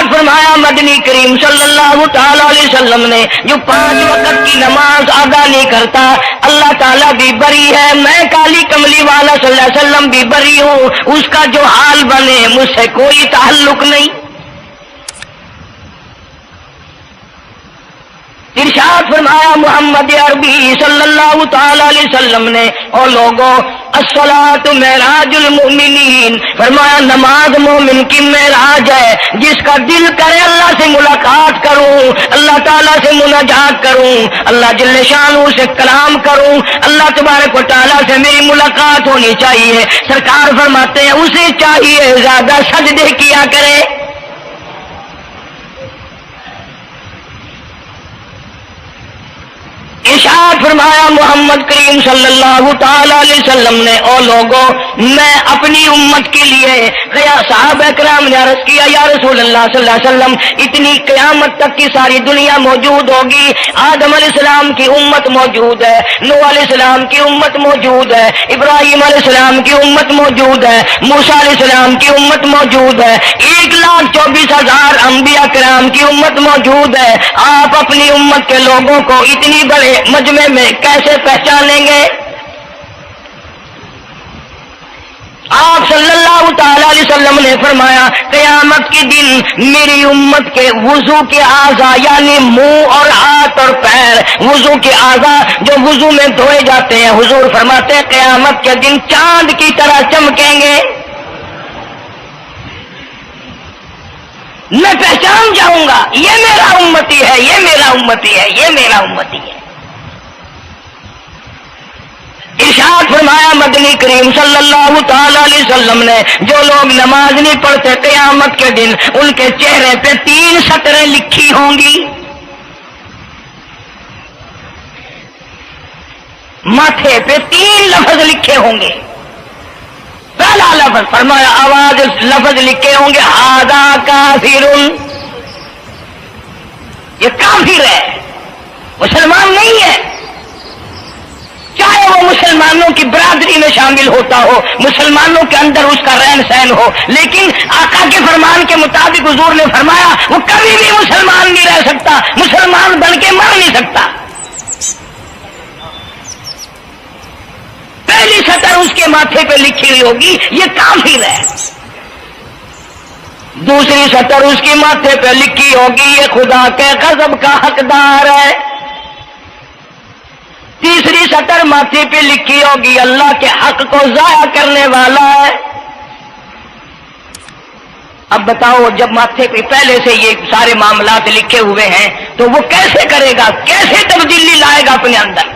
ارشاد فرمایا مدنی کریم صلی اللہ تعالی علیہ وسلم نے جو 5 وقت کی نماز ادا نہیں کرتا اللہ تعالیٰ بھی بری ہے، میں کالی کملی والا صلی اللہ علیہ وسلم بھی بری ہوں، اس کا جو حال بنے مجھ سے کوئی تعلق نہیں۔ ارشاد فرمایا محمد عربی صلی اللہ تعالی علیہ وسلم نے، اور لوگوں الصلاۃ معراج المؤمنین، فرمایا نماز مومن کی معراج ہے، جس کا دل کرے اللہ سے ملاقات کروں، اللہ تعالیٰ سے مناجات کروں، اللہ جل شانہ سے کلام کروں، اللہ تبارک و تعالیٰ سے میری ملاقات ہونی چاہیے۔ سرکار فرماتے ہیں اسے چاہیے زیادہ سجدے کیا کرے۔ ارشاد فرمایا محمد کریم صلی اللہ تعالی علیہ وسلم نے، او لوگوں میں اپنی امت کے لیے صحابہ کرام نے عرض کیا یا رسول اللہ صلی اللہ علیہ وسلم اتنی قیامت تک کی ساری دنیا موجود ہوگی، آدم علیہ السلام کی امت موجود ہے، نوح علیہ السلام کی امت موجود ہے، ابراہیم علیہ السلام کی امت موجود ہے، موسیٰ علیہ السلام کی امت موجود ہے، 1,24,000 انبیاء کرام کی امت موجود ہے، آپ اپنی امت کے لوگوں کو اتنی بڑے مجمع میں کیسے پہچانیں گے؟ آپ صلی اللہ تعالی علیہ وسلم نے فرمایا قیامت کے دن میری امت کے وضو کے اعضاء یعنی منہ اور ہاتھ اور پیر، وضو کے اعضاء جو وضو میں دھوئے جاتے ہیں، حضور فرماتے ہیں قیامت کے دن چاند کی طرح چمکیں گے، میں پہچان جاؤں گا یہ میرا امتی ہے، یہ میرا امتی ہے، یہ میرا امتی ہے۔ ارشاد فرمایا مدنی کریم صلی اللہ تعالی علیہ وسلم نے جو لوگ نماز نہیں پڑھتے قیامت کے دن ان کے چہرے پہ 3 سطریں لکھی ہوں گی، ماتھے پہ 3 لفظ لکھے ہوں گے۔ پہلا لفظ فرمایا آواز لفظ لکھے ہوں گے ھذا کافر، یہ کافر ہے، مسلمان نہیں ہے، چاہے وہ مسلمانوں کی برادری میں شامل ہوتا ہو، مسلمانوں کے اندر اس کا رہن سہن ہو، لیکن آقا کے فرمان کے مطابق حضور نے فرمایا وہ کبھی بھی مسلمان نہیں رہ سکتا، مسلمان بن کے مر نہیں سکتا۔ پہلی سطر اس کے ماتھے پہ لکھی ہوئی ہوگی یہ کافر ہے، دوسری سطر اس کے ماتھے پہ لکھی ہوگی یہ خدا کے غضب کا حقدار ہے، تیسری سطر ماتھے پہ لکھی ہوگی اللہ کے حق کو ضائع کرنے والا ہے۔ اب بتاؤ جب ماتھے پہ پہلے سے یہ سارے معاملات لکھے ہوئے ہیں تو وہ کیسے کرے گا، کیسے تبدیلی لائے گا اپنے اندر؟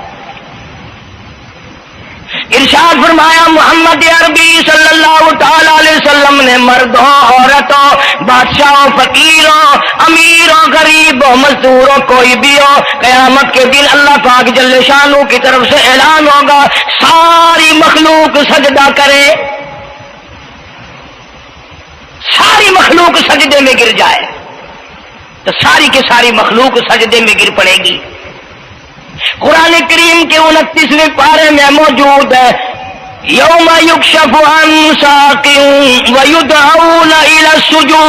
ارشاد فرمایا محمد عربی صلی اللہ تعالی علیہ وسلم نے مردوں عورتوں بادشاہوں فقیروں امیروں غریبوں مزدوروں کوئی بھی ہو، قیامت کے دن اللہ پاک جل شانہ کی طرف سے اعلان ہوگا ساری مخلوق سجدہ کرے، ساری مخلوق سجدے میں گر جائے، تو ساری کی ساری مخلوق سجدے میں گر پڑے گی۔ قرآن کریم کے 29ویں پارے میں موجود ہے یوم یکشف عن ساق ویدعون الی السجود،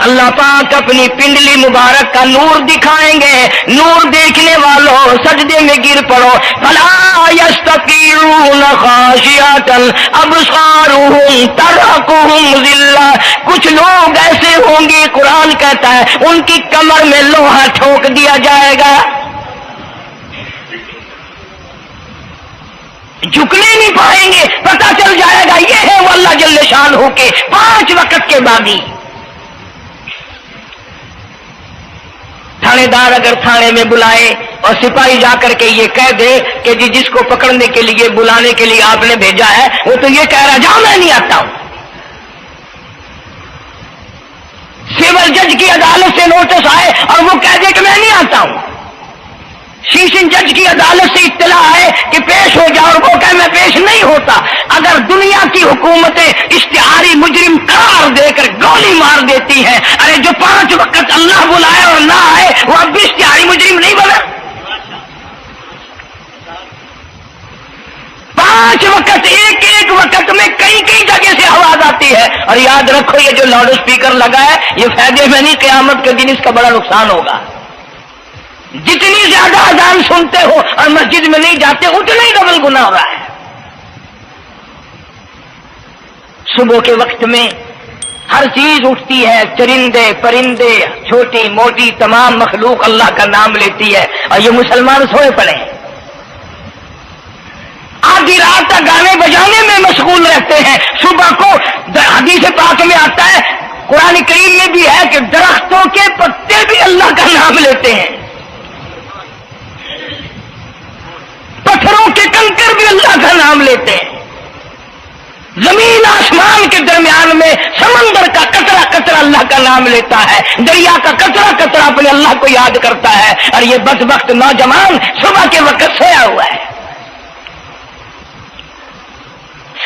اللہ پاک اپنی پنڈلی مبارک کا نور دکھائیں گے، نور دیکھنے والوں سجدے میں گر پڑو، فلا یستطیعون خاشعۃ ابصارهم ترهقهم ذلہ، کچھ لوگ ایسے ہوں گے قرآن کہتا ہے ان کی کمر میں لوہا ٹھوک دیا جائے گا، جھکنے نہیں پائیں گے، پتہ چل جائے گا یہ ہے وہ اللہ جل شانہ کے 5 وقت کے باغی۔ تھانے دار اگر تھانے میں بلائے اور سپاہی جا کر کے یہ کہہ دے کہ جس کو پکڑنے کے لیے بلانے کے لیے آپ نے بھیجا ہے وہ تو یہ کہہ رہا جاؤ میں نہیں آتا ہوں، سول جج کی عدالت سے نوٹس آئے اور وہ کہہ دے کہ میں نہیں آتا ہوں، سیشن جج کی عدالت سے اطلاع ہے کہ پیش ہو جاؤ اور وہ کہے میں پیش نہیں ہوتا، اگر دنیا کی حکومتیں اشتہاری مجرم قرار دے کر گولی مار دیتی ہیں، ارے جو 5 وقت اللہ بلائے اور نہ آئے وہ اب بھی اشتہاری مجرم نہیں بنا؟ 5 وقت ایک وقت میں کئی جگہ سے آواز آتی ہے. اور یاد رکھو یہ جو لاؤڈ اسپیکر لگا ہے یہ فائدے میں نہیں، قیامت کے دن اس کا بڑا نقصان ہوگا. جتنی زیادہ اذان سنتے ہو اور مسجد میں نہیں جاتے اتنا ہی ڈبل گناہ ہو رہا ہے. صبح کے وقت میں ہر چیز اٹھتی ہے، چرندے پرندے چھوٹی موٹی تمام مخلوق اللہ کا نام لیتی ہے، اور یہ مسلمان سوئے پڑے ہیں. آدھی رات تک گانے بجانے میں مشغول رہتے ہیں. صبح کو حدیث پاک میں آتا ہے، قرآن کریم میں بھی ہے کہ درختوں کے پتے بھی اللہ کا نام لیتے ہیں، پتھروں کے کنکر بھی اللہ کا نام لیتے ہیں. زمین آسمان کے درمیان میں سمندر کا قطرہ قطرہ اللہ کا نام لیتا ہے، دریا کا قطرہ قطرہ اپنے اللہ کو یاد کرتا ہے. اور یہ بدبخت نوجوان صبح کے وقت سویا ہوا ہے.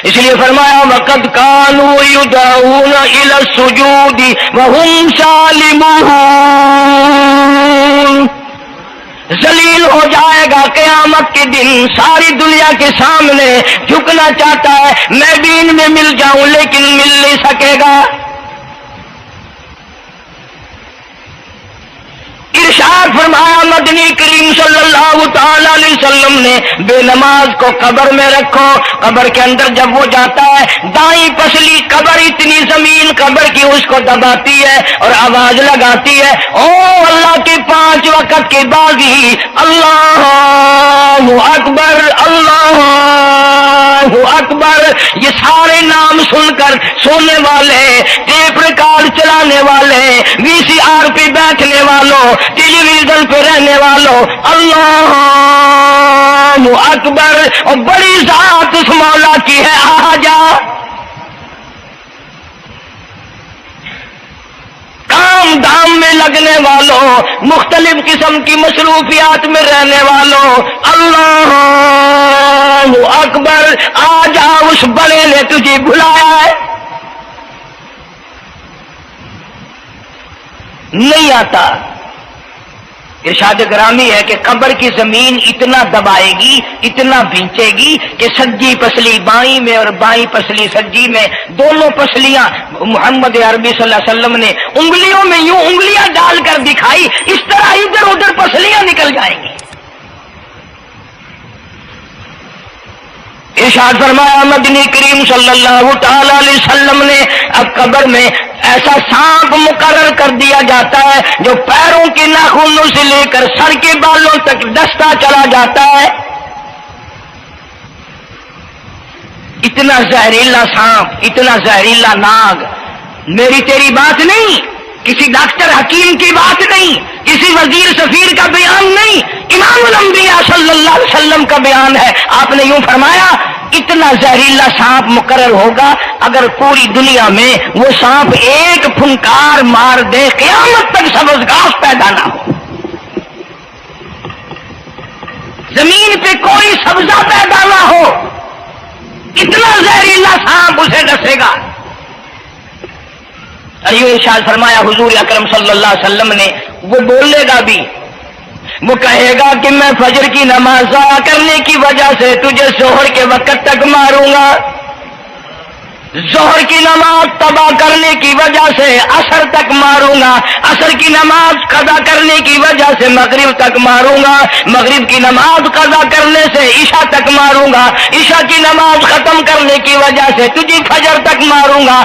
اس لیے فرمایا وَقَدْ كَانُوا يُدْعَوْنَ إِلَى السُّجُودِ وَهُمْ سَالِمُونَ. ذلیل ہو جائے گا قیامت کے دن، ساری دنیا کے سامنے جھکنا چاہتا ہے، میں بھی ان میں مل جاؤں لیکن مل نہیں سکے گا. ارشاد فرمایا مدنی کریم صلی اللہ تعالی علیہ وسلم نے بے نماز کو قبر میں رکھو. قبر کے اندر جب وہ جاتا ہے دائیں پسلی قبر اتنی زمین قبر کی اس کو دباتی ہے اور آواز لگاتی ہے، او اللہ کی 5 وقت کی بازی، اللہ اکبر اللہ اکبر. یہ سارے نام سن کر سونے والے، ٹیپ ریکارڈ چلانے والے، وی سی آر پہ بیٹھنے والوں، ٹیلی ویژن پہ رہنے والوں، اللہ اکبر. اور بڑی ذات اس مولا کی ہے، آ جا. کام دام میں لگنے والوں، مختلف قسم کی مصروفیات میں رہنے والوں، اللہ اکبر. آ جا، اس بڑے نے تجھے بلایا ہے. نہیں آتا. ارشاد گرامی ہے کہ قبر کی زمین اتنا دبائے گی، اتنا بھینچے گی کہ سجی پسلی بائیں میں اور بائیں پسلی سجی میں، دونوں پسلیاں محمد عربی صلی اللہ علیہ وسلم نے انگلیوں میں یوں انگلیاں ڈال کر دکھائی، اس طرح ادھر ادھر پسلیاں نکل جائیں گی. ارشاد فرمایا مدنی کریم صلی اللہ تعالی علیہ وسلم نے اب قبر میں ایسا سانپ مقرر کر دیا جاتا ہے جو پیروں کے ناخنوں سے لے کر سر کے بالوں تک ڈستا چلا جاتا ہے. اتنا زہریلا سانپ، اتنا زہریلا ناگ. میری تیری بات نہیں، کسی ڈاکٹر حکیم کی بات نہیں، کسی وزیر سفیر کا بیان نہیں، امام الانبیاء صلی اللہ علیہ وسلم کا بیان ہے. آپ نے یوں فرمایا اتنا زہریلا سانپ مقرر ہوگا، اگر پوری دنیا میں وہ سانپ ایک پھنکار مار دے قیامت تک سبز گھاس پیدا نہ ہو، زمین پہ کوئی سبزہ پیدا نہ ہو، اتنا زہریلا سانپ اسے ڈسے گا. ایو ارشاد فرمایا حضور اکرم صلی اللہ علیہ وسلم نے، وہ بولے گا بھی، وہ کہے گا کہ میں فجر کی نماز ضائع کرنے کی وجہ سے تجھے ظہر کے وقت تک ماروں گا، ظہر کی نماز تباہ کرنے کی وجہ سے عصر تک ماروں گا، عصر کی نماز قضا کرنے کی وجہ سے مغرب تک ماروں گا، مغرب کی نماز قضا کرنے سے عشاء تک ماروں گا، عشاء کی نماز ختم کرنے کی وجہ سے تجھے فجر تک ماروں گا.